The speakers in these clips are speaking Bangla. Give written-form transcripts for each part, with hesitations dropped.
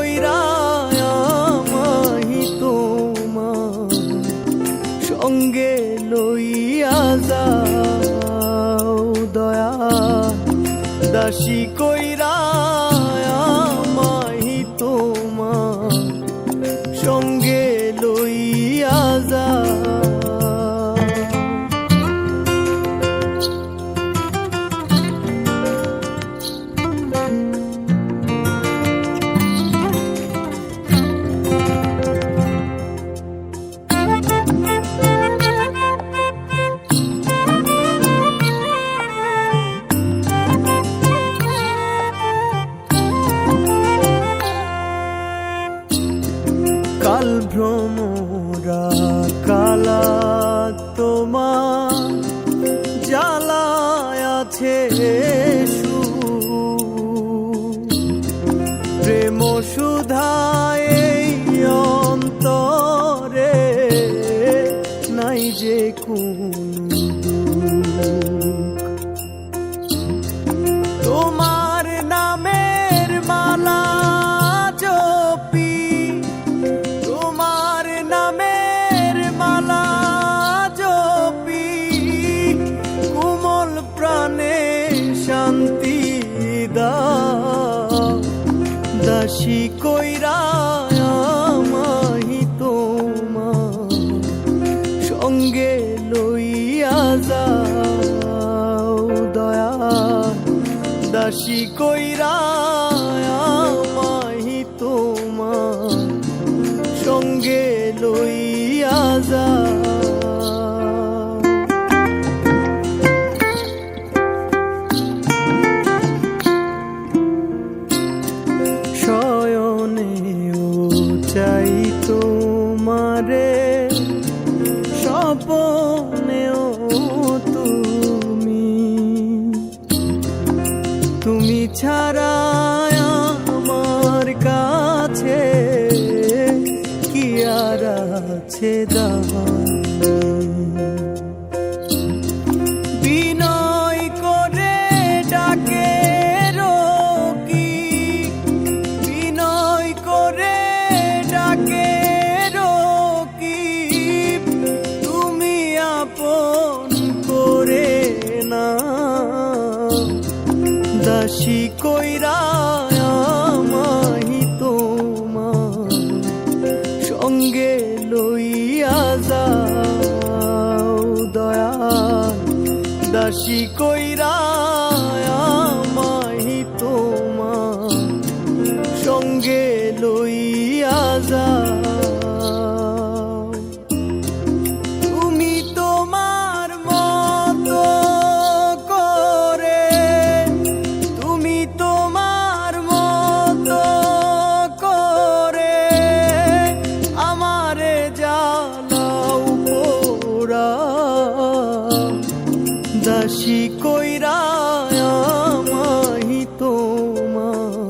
কইরা আমাহি তোমার সঙ্গে লইয়া যাও দয়া দাসী কইরা আমাহি তোমার সঙ্গে লইয়া যাও। কাল ভ্রমরা কালা তোমার জ্বালায় আছে প্রেম সুধায় এই অন্তরে নাই যে কোন তোমার নামের মালা জপি তোমার নামের মালা জপি কোমল প্রাণে শান্তি দাও দাসী কইরা আমাহি তোমার সঙ্গে লইয়া যাও দয়া দাসী কইরা আমাহি তোমার সঙ্গে লইয়া যাও। শয়নেও চাই তোমারে স্বপ্নেও তুমি ছাড়া আমার কাছে কি আর আছে বিনয় করে ডাকে রকি বিনয় করে ডাকে রকি তুমি আপন করে না দাসী কইরা আমাহি তোমার সঙ্গে লইয়া যাও দয়া দাসী কইরা আমাহি তোমার সঙ্গে লইয়া যাও। তুমি তোমার মতো করে তুমি তোমার মতো করে আমারে জ্বালাও পোড়া দাসী কইরা আমাহি তোমার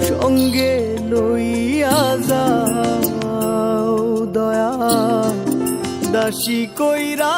সঙ্গে লইয়া যাও দয়া দাসী কইরা